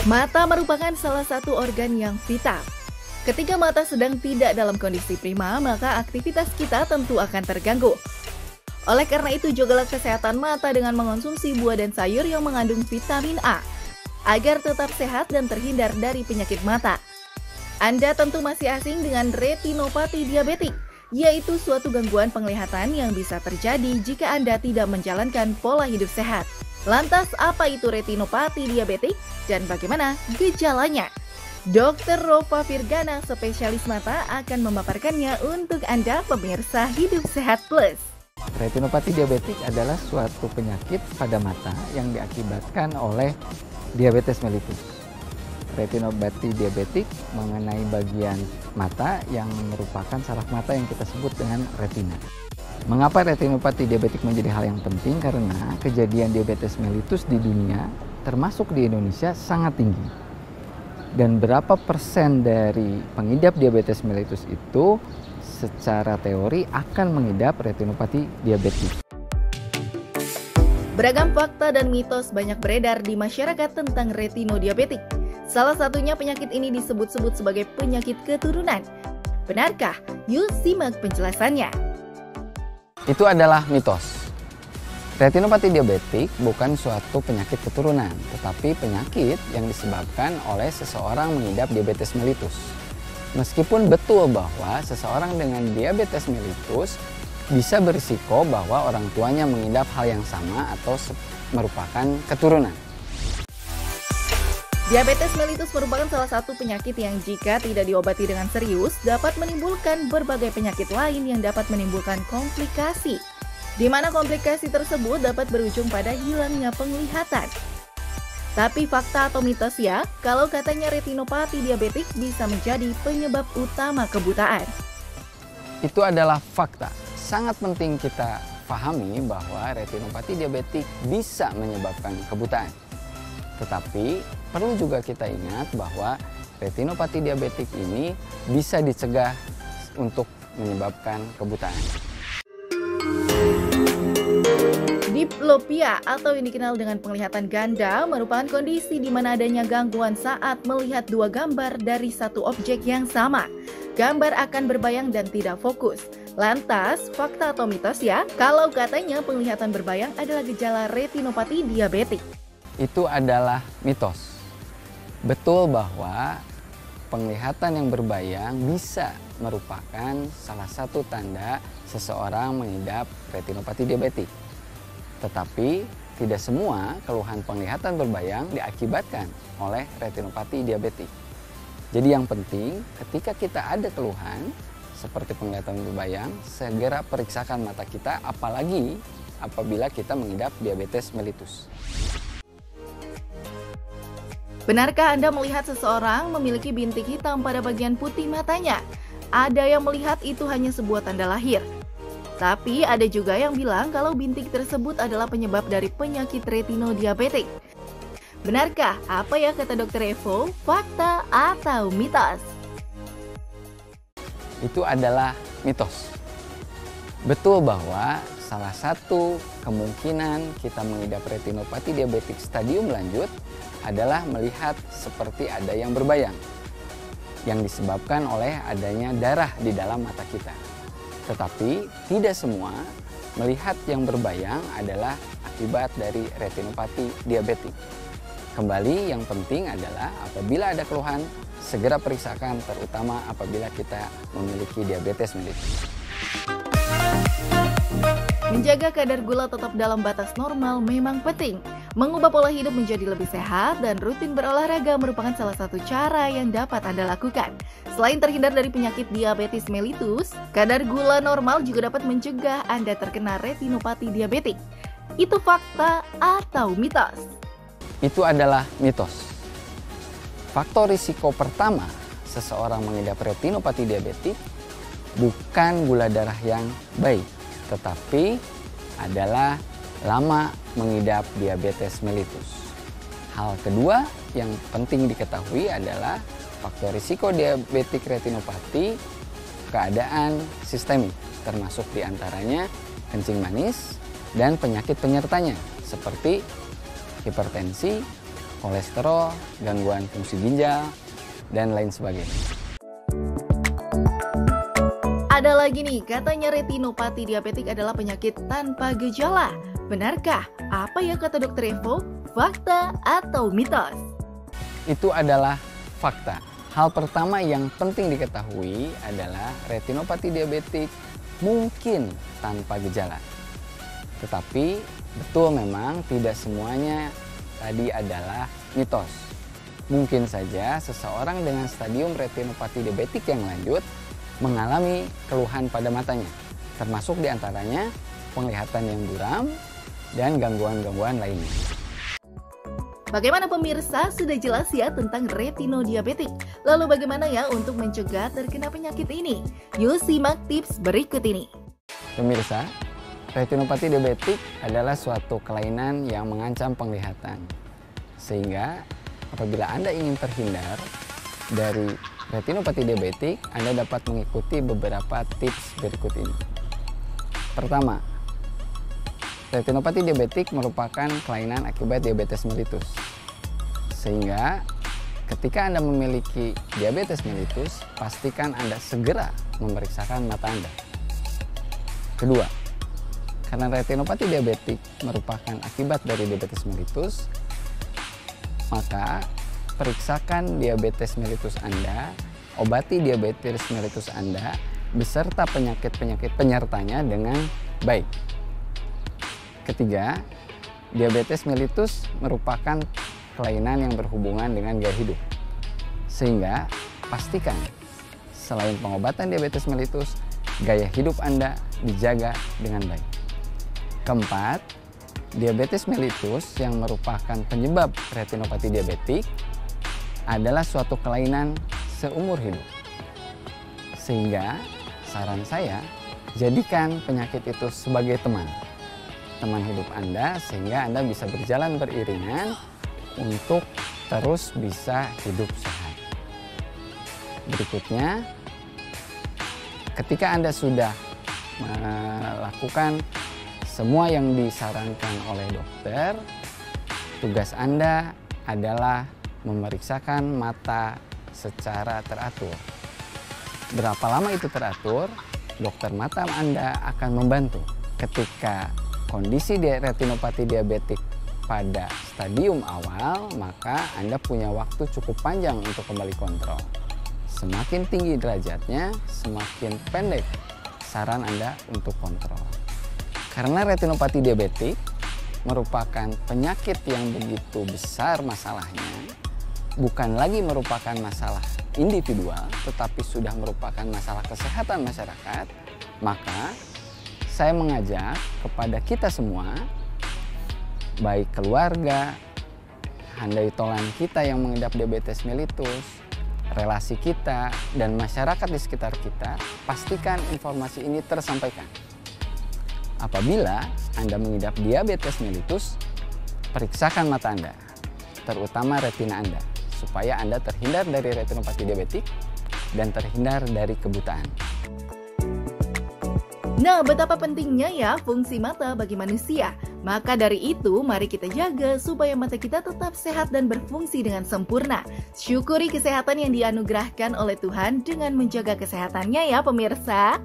Mata merupakan salah satu organ yang vital. Ketika mata sedang tidak dalam kondisi prima, maka aktivitas kita tentu akan terganggu. Oleh karena itu, jagalah kesehatan mata dengan mengonsumsi buah dan sayur yang mengandung vitamin A, agar tetap sehat dan terhindar dari penyakit mata. Anda tentu masih asing dengan retinopati diabetik, yaitu suatu gangguan penglihatan yang bisa terjadi jika Anda tidak menjalankan pola hidup sehat. Lantas, apa itu retinopati diabetik dan bagaimana gejalanya? Dr. Rova Virgana, spesialis mata, akan memaparkannya untuk Anda pemirsa Hidup Sehat Plus. Retinopati diabetik adalah suatu penyakit pada mata yang diakibatkan oleh diabetes mellitus. Retinopati diabetik mengenai bagian mata yang merupakan saraf mata yang kita sebut dengan retina. Mengapa retinopati diabetik menjadi hal yang penting? Karena kejadian diabetes mellitus di dunia, termasuk di Indonesia, sangat tinggi. Dan berapa persen dari pengidap diabetes mellitus itu secara teori akan mengidap retinopati diabetik. Beragam fakta dan mitos banyak beredar di masyarakat tentang retinodiabetik. Salah satunya penyakit ini disebut-sebut sebagai penyakit keturunan. Benarkah? Yuk simak penjelasannya. Itu adalah mitos. Retinopati diabetik bukan suatu penyakit keturunan, tetapi penyakit yang disebabkan oleh seseorang mengidap diabetes mellitus. Meskipun betul bahwa seseorang dengan diabetes mellitus bisa berisiko bahwa orang tuanya mengidap hal yang sama atau merupakan keturunan. Diabetes mellitus merupakan salah satu penyakit yang jika tidak diobati dengan serius dapat menimbulkan berbagai penyakit lain yang dapat menimbulkan komplikasi, di mana komplikasi tersebut dapat berujung pada hilangnya penglihatan. Tapi fakta atau mitos ya, kalau katanya retinopati diabetik bisa menjadi penyebab utama kebutaan. Itu adalah fakta. Sangat penting kita pahami bahwa retinopati diabetik bisa menyebabkan kebutaan. Tetapi perlu juga kita ingat bahwa retinopati diabetik ini bisa dicegah untuk menyebabkan kebutaan. Diplopia atau yang dikenal dengan penglihatan ganda merupakan kondisi di mana adanya gangguan saat melihat dua gambar dari satu objek yang sama. Gambar akan berbayang dan tidak fokus. Lantas, fakta atau mitos ya, kalau katanya penglihatan berbayang adalah gejala retinopati diabetik. Itu adalah mitos. Betul bahwa penglihatan yang berbayang bisa merupakan salah satu tanda seseorang mengidap retinopati diabetik. Tetapi tidak semua keluhan penglihatan berbayang diakibatkan oleh retinopati diabetik. Jadi yang penting ketika kita ada keluhan seperti penglihatan berbayang, segera periksakan mata kita, apalagi apabila kita mengidap diabetes mellitus. Benarkah Anda melihat seseorang memiliki bintik hitam pada bagian putih matanya? Ada yang melihat itu hanya sebuah tanda lahir. Tapi ada juga yang bilang kalau bintik tersebut adalah penyebab dari penyakit retinodiabetik. Benarkah? Apa ya kata Dr. Evo? Fakta atau mitos? Itu adalah mitos. Betul bahwa salah satu kemungkinan kita mengidap retinopati diabetik stadium lanjut adalah melihat seperti ada yang berbayang yang disebabkan oleh adanya darah di dalam mata kita. Tetapi tidak semua melihat yang berbayang adalah akibat dari retinopati diabetik. Kembali yang penting adalah apabila ada keluhan segera periksakan, terutama apabila kita memiliki diabetes mellitus. Menjaga kadar gula tetap dalam batas normal memang penting. Mengubah pola hidup menjadi lebih sehat dan rutin berolahraga merupakan salah satu cara yang dapat Anda lakukan. Selain terhindar dari penyakit diabetes mellitus, kadar gula normal juga dapat mencegah Anda terkena retinopati diabetik. Itu fakta atau mitos? Itu adalah mitos. Faktor risiko pertama seseorang mengidap retinopati diabetik bukan gula darah yang baik, tetapi adalah lama mengidap diabetes mellitus. Hal kedua yang penting diketahui adalah faktor risiko diabetik retinopati keadaan sistemik, termasuk diantaranya kencing manis dan penyakit penyertanya seperti hipertensi, kolesterol, gangguan fungsi ginjal, dan lain sebagainya. Ada lagi nih, katanya retinopati diabetik adalah penyakit tanpa gejala. Benarkah? Apa ya kata Dr. Evo? Fakta atau mitos? Itu adalah fakta. Hal pertama yang penting diketahui adalah retinopati diabetik mungkin tanpa gejala. Tetapi betul memang tidak semuanya tadi adalah mitos. Mungkin saja seseorang dengan stadium retinopati diabetik yang lanjut mengalami keluhan pada matanya, termasuk diantaranya penglihatan yang buram dan gangguan-gangguan lainnya. Bagaimana pemirsa? Sudah jelas ya tentang retinodiabetik. Lalu bagaimana ya untuk mencegah terkena penyakit ini? Yuk simak tips berikut ini. Pemirsa, retinopati diabetik adalah suatu kelainan yang mengancam penglihatan. Sehingga apabila Anda ingin terhindar dari retinopati diabetik, Anda dapat mengikuti beberapa tips berikut ini. Pertama, retinopati diabetik merupakan kelainan akibat diabetes mellitus. Sehingga ketika Anda memiliki diabetes mellitus, pastikan Anda segera memeriksakan mata Anda. Kedua, karena retinopati diabetik merupakan akibat dari diabetes mellitus, maka periksakan diabetes mellitus Anda, obati diabetes mellitus Anda, beserta penyakit-penyakit penyertanya dengan baik. Ketiga, diabetes mellitus merupakan kelainan yang berhubungan dengan gaya hidup. Sehingga pastikan selain pengobatan diabetes mellitus, gaya hidup Anda dijaga dengan baik. Keempat, diabetes mellitus yang merupakan penyebab retinopati diabetik adalah suatu kelainan seumur hidup. Sehingga saran saya, jadikan penyakit itu sebagai teman hidup Anda, sehingga Anda bisa berjalan beriringan untuk terus bisa hidup sehat. Berikutnya, ketika Anda sudah melakukan semua yang disarankan oleh dokter, tugas Anda adalah memeriksakan mata secara teratur. Berapa lama itu teratur, dokter mata Anda akan membantu. Ketika kondisi retinopati diabetik pada stadium awal, maka Anda punya waktu cukup panjang untuk kembali kontrol. Semakin tinggi derajatnya, semakin pendek saran Anda untuk kontrol. Karena retinopati diabetik merupakan penyakit yang begitu besar masalahnya, bukan lagi merupakan masalah individual, tetapi sudah merupakan masalah kesehatan masyarakat, maka saya mengajak kepada kita semua, baik keluarga, handai tolan kita yang mengidap diabetes mellitus, relasi kita, dan masyarakat di sekitar kita, pastikan informasi ini tersampaikan. Apabila Anda mengidap diabetes mellitus, periksakan mata Anda, terutama retina Anda, supaya Anda terhindar dari retinopati diabetik dan terhindar dari kebutaan. Nah, betapa pentingnya ya fungsi mata bagi manusia. Maka dari itu, mari kita jaga supaya mata kita tetap sehat dan berfungsi dengan sempurna. Syukuri kesehatan yang dianugerahkan oleh Tuhan dengan menjaga kesehatannya ya pemirsa.